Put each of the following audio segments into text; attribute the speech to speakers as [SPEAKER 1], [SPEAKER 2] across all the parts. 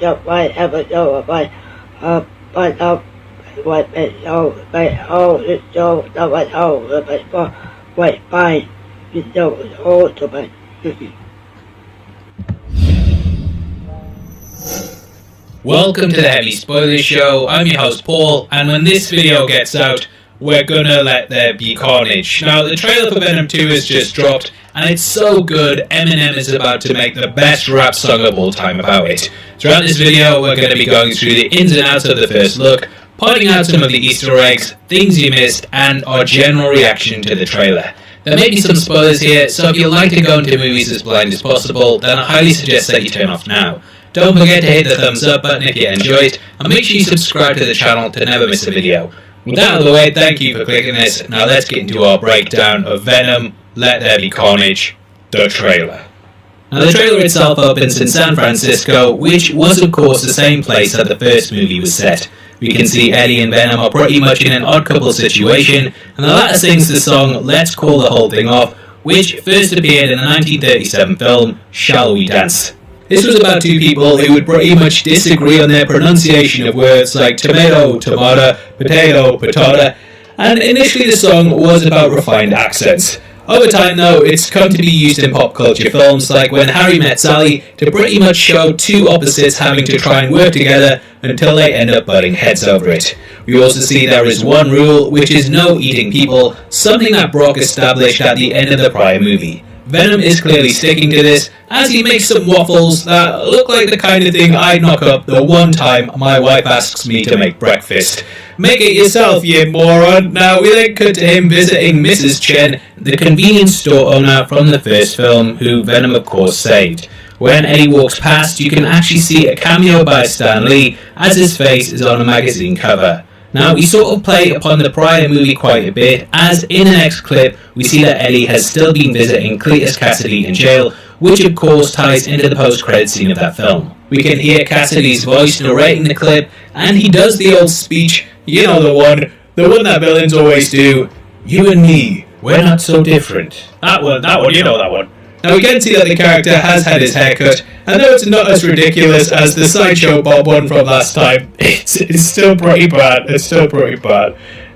[SPEAKER 1] จะไปแอบโยไปไปเอาไปเอาไปเอาโยจะไปเอาไปก็ไปโยโอ้จะไป
[SPEAKER 2] Welcome to the Heavy Spoilers Show. I'm your host Paul, and when this video gets out, we're gonna let there be carnage. Now, the trailer for Venom 2 has just dropped, and it's so good, Eminem is about to make the best rap song of all time about it. Throughout this video, we're going to be going through the ins and outs of the first look, pointing out some of the Easter eggs, things you missed, and our general reaction to the trailer. There may be some spoilers here, so if you'd like to go into movies as blind as possible, then I highly suggest that you turn off now. Don't forget to hit the thumbs up button if you enjoyed, and make sure you subscribe to the channel to never miss a video. With that out of the way, thank you for clicking this. Now let's get into our breakdown of Venom, Let There Be Carnage, the trailer. Now the trailer itself opens in San Francisco, which was of course the same place that the first movie was set. We can see Eddie and Venom are pretty much in an odd couple situation, and the latter sings the song Let's Call the Whole Thing Off, which first appeared in the 1937 film Shall We Dance. This was about two people who would pretty much disagree on their pronunciation of words like tomato, tomato, potato, patata, and initially the song was about refined accents. Over time though, it's come to be used in pop culture films like When Harry Met Sally to pretty much show two opposites having to try and work together until they end up butting heads over it. We also see there is one rule, which is no eating people, something that Brock established at the end of the prior movie. Venom is clearly sticking to this, as he makes some waffles that look like the kind of thing I'd knock up the one time my wife asks me to make breakfast. Make it yourself, you moron. Now we then cut to him visiting Mrs. Chen, the convenience store owner from the first film, who Venom of course saved. When Eddie walks past, you can actually see a cameo by Stan Lee, as his face is on a magazine cover. Now, we sort of play upon the prior movie quite a bit, as in the next clip, we see that Eddie has still been visiting Cletus Cassidy in jail, which of course ties into the post-credit scene of that film. We can hear Cassidy's voice narrating the clip, and he does the old speech, you know the one that villains always do, you and me, we're not so different. That one, you know that one. Now we can see that the character has had his hair cut, and though it's not as ridiculous as the Sideshow Bob one from last time, it's still pretty bad,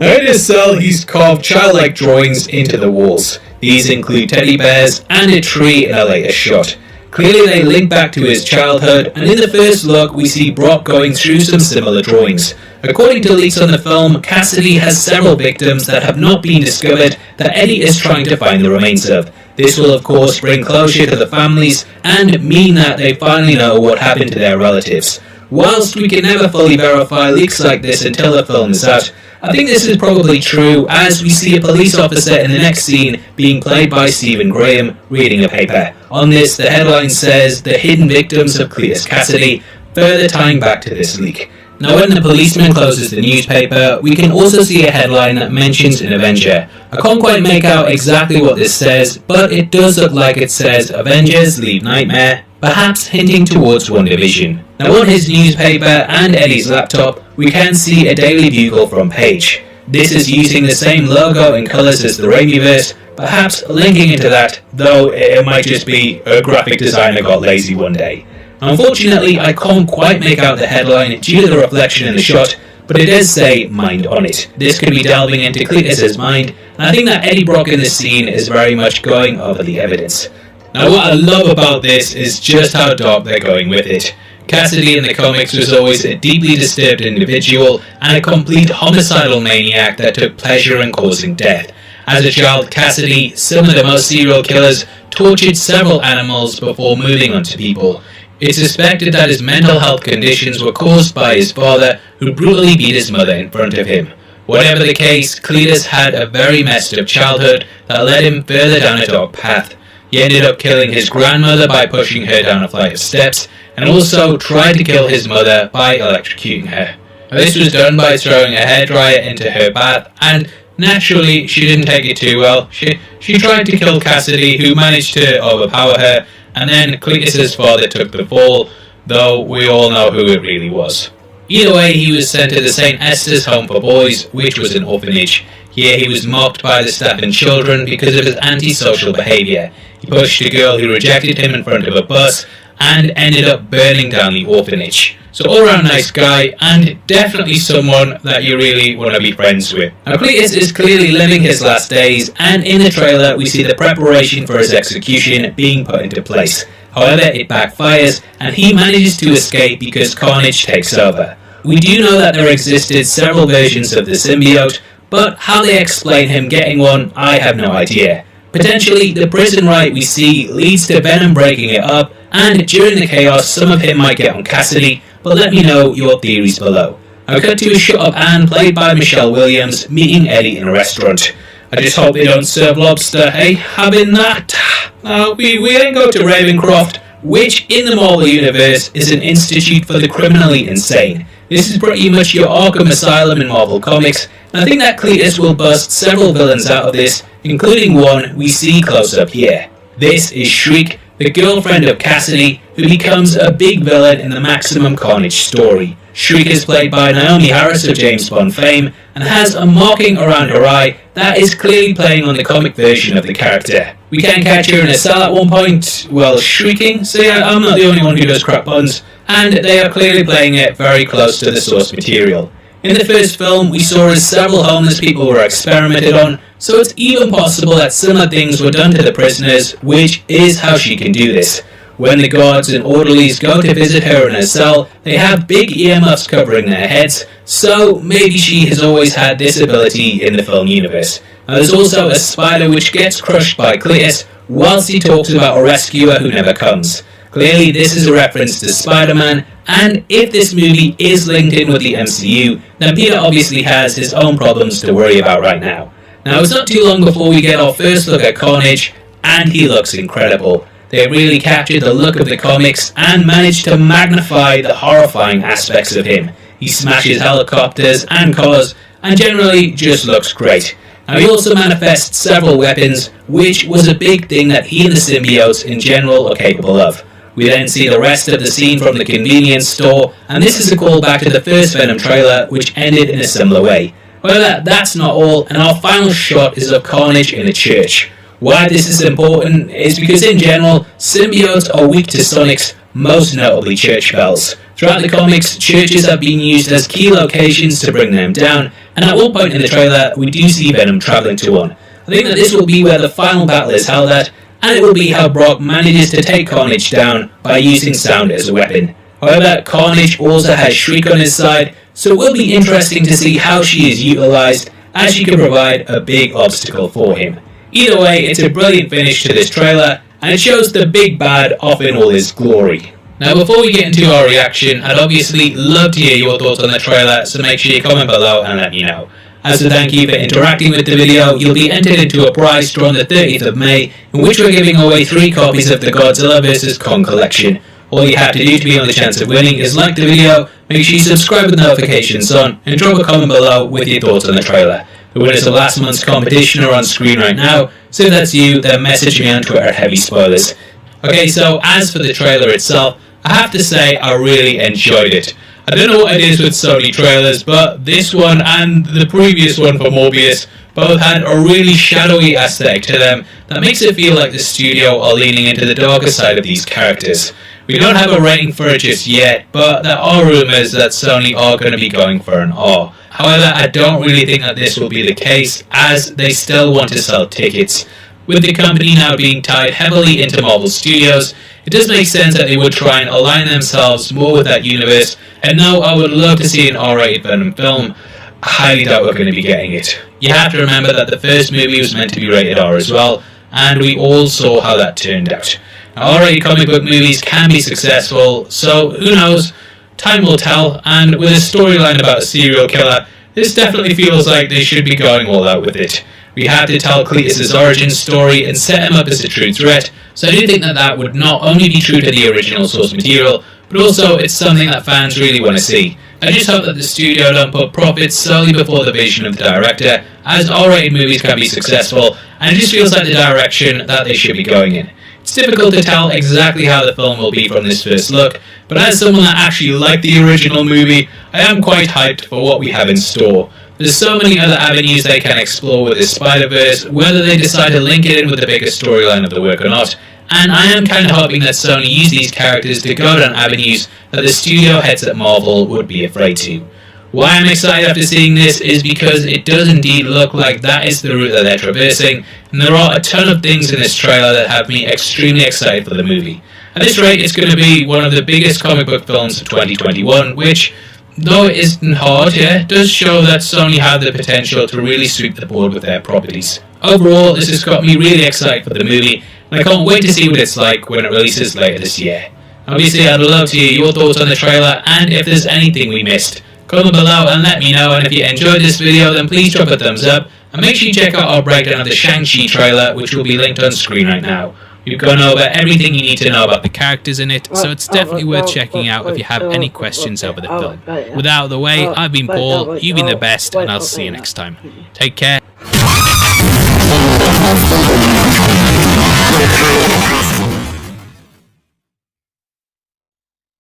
[SPEAKER 2] Now in his cell, he's carved childlike drawings into the walls. These include teddy bears and a tree in a later shot. Clearly they link back to his childhood, and in the first look we see Brock going through some similar drawings. According to leaks on the film, Cassidy has several victims that have not been discovered that Eddie is trying to find the remains of. This will of course bring closure to the families and mean that they finally know what happened to their relatives. Whilst we can never fully verify leaks like this until the film is out, I think this is probably true, as we see a police officer in the next scene being played by Stephen Graham reading a paper. On this, the headline says, The Hidden Victims of Cletus Cassidy, further tying back to this leak. Now when the policeman closes the newspaper, we can also see a headline that mentions an Avenger. I can't quite make out exactly what this says, but it does look like it says Avengers Leave Nightmare, perhaps hinting towards WandaVision. Now on his newspaper and Eddie's laptop, we can see a Daily Bugle from Page. This is using the same logo and colours as the Raimiverse, perhaps linking into that, though it might just be a graphic designer got lazy one day. Unfortunately, I can't quite make out the headline due to the reflection in the shot, but it does say Mind on it. This could be delving into Cletus's mind, and I think that Eddie Brock in this scene is very much going over the evidence. Now what I love about this is just how dark they're going with it. Cassidy in the comics was always a deeply disturbed individual and a complete homicidal maniac that took pleasure in causing death. As a child, Cassidy, similar to most serial killers, tortured several animals before moving on to people. It's suspected that his mental health conditions were caused by his father, who brutally beat his mother in front of him. Whatever the case, Cletus had a very messed up childhood that led him further down a dark path. He ended up killing his grandmother by pushing her down a flight of steps, and also tried to kill his mother by electrocuting her. Now, this was done by throwing a hairdryer into her bath, and naturally she didn't take it too well. She tried to kill Cassidy, who managed to overpower her, and then Cletus's father took the fall, though we all know who it really was. Either way, he was sent to the St. Esther's Home for Boys, which was an orphanage. Here he was mocked by the staff and children because of his antisocial behaviour. He pushed a girl who rejected him in front of a bus, and ended up burning down the orphanage. So all around nice guy, and definitely someone that you really want to be friends with. Now Cletus is clearly living his last days, and in the trailer we see the preparation for his execution being put into place. However, it backfires, and he manages to escape because Carnage takes over. We do know that there existed several versions of the symbiote, but how they explain him getting one, I have no idea. Potentially, the prison riot we see leads to Venom breaking it up, and during the chaos some of him might get on Cassidy, but let me know your theories below. Now cut to a shot of Anne, played by Michelle Williams, meeting Eddie in a restaurant. I just hope they don't serve lobster, hey? Having that? Now, we then go to Ravencroft, which in the Marvel Universe is an institute for the criminally insane. This is pretty much your Arkham Asylum in Marvel Comics, and I think that Cletus will bust several villains out of this, including one we see close up here. This is Shriek, the girlfriend of Cassidy, who becomes a big villain in the Maximum Carnage story. Shriek is played by Naomi Harris of James Bond fame, and has a marking around her eye that is clearly playing on the comic version of the character. We can catch her in a cell at one point, while shrieking, so yeah, I'm not the only one who does crap puns, and they are clearly playing it very close to the source material. In the first film, we saw as several homeless people were experimented on, so it's even possible that similar things were done to the prisoners, which is how she can do this. When the guards and orderlies go to visit her in her cell, they have big earmuffs covering their heads, so maybe she has always had this ability in the film universe. Now, there's also a spider which gets crushed by Cletus whilst he talks about a rescuer who never comes. Clearly this is a reference to Spider-Man, and if this movie is linked in with the MCU, then Peter obviously has his own problems to worry about right now. Now it's not too long before we get our first look at Carnage, and he looks incredible. They really captured the look of the comics and managed to magnify the horrifying aspects of him. He smashes helicopters and cars, and generally just looks great. Now he also manifests several weapons, which was a big thing that he and the symbiotes in general are capable of. We then see the rest of the scene from the convenience store, and this is a callback to the first Venom trailer, which ended in a similar way. However, that's not all, and our final shot is of Carnage in a church. Why this is important is because in general, symbiotes are weak to Sonic's, most notably church bells. Throughout the comics, churches have been used as key locations to bring them down, and at one point in the trailer, we do see Venom travelling to one. I think that this will be where the final battle is held at, and it will be how Brock manages to take Carnage down by using sound as a weapon. However, Carnage also has Shriek on his side, so it will be interesting to see how she is utilised, as she can provide a big obstacle for him. Either way, it's a brilliant finish to this trailer, and it shows the big bad off in all his glory. Now before we get into our reaction, I'd obviously love to hear your thoughts on the trailer, so make sure you comment below and let me know. As a thank you for interacting with the video, you'll be entered into a prize draw on the 30th of May, in which we're giving away 3 copies of the Godzilla vs. Kong collection. All you have to do to be on the chance of winning is like the video, make sure you subscribe with notifications on, and drop a comment below with your thoughts on the trailer. The winners of last month's competition are on screen right now, so if that's you, then message me on Twitter at Heavy Spoilers. Okay, so as for the trailer itself, I have to say I really enjoyed it. I don't know what it is with Sony trailers, but this one and the previous one for Morbius both had a really shadowy aesthetic to them that makes it feel like the studio are leaning into the darker side of these characters. We don't have a rating for it just yet, but there are rumours that Sony are going to be going for an R. However, I don't really think that this will be the case, as they still want to sell tickets. With the company now being tied heavily into Marvel Studios, it does make sense that they would try and align themselves more with that universe, and though I would love to see an R-rated Venom film, I highly doubt we're going to be getting it. You have to remember that the first movie was meant to be rated R as well, and we all saw how that turned out. Now, R-rated comic book movies can be successful, so who knows, time will tell, and with a storyline about a serial killer, this definitely feels like they should be going all out with it. We had to tell Cletus' origin story and set him up as a true threat, so I do think that that would not only be true to the original source material, but also it's something that fans really want to see. I just hope that the studio don't put profits solely before the vision of the director, as R-rated movies can be successful, and it just feels like the direction that they should be going in. It's difficult to tell exactly how the film will be from this first look, but as someone that actually liked the original movie, I am quite hyped for what we have in store. There's so many other avenues they can explore with this Spider-Verse, whether they decide to link it in with the bigger storyline of the work or not, and I am kind of hoping that Sony use these characters to go down avenues that the studio heads at Marvel would be afraid to. Why I'm excited after seeing this is because it does indeed look like that is the route that they're traversing, and there are a ton of things in this trailer that have me extremely excited for the movie. At this rate, it's going to be one of the biggest comic book films of 2021, which, though it isn't hard, does show that Sony have the potential to really sweep the board with their properties. Overall, this has got me really excited for the movie, and I can't wait to see what it's like when it releases later this year. Obviously, I'd love to hear your thoughts on the trailer, and if there's anything we missed, comment below and let me know, and if you enjoyed this video then please drop a thumbs up, and make sure you check out our breakdown of the Shang-Chi trailer, which will be linked on screen right now. We've gone over everything you need to know about the characters in it, so it's definitely worth checking out if you have any questions over the film. With that out of the way, I've been Paul, you've been the best, and I'll see you next time. Take care.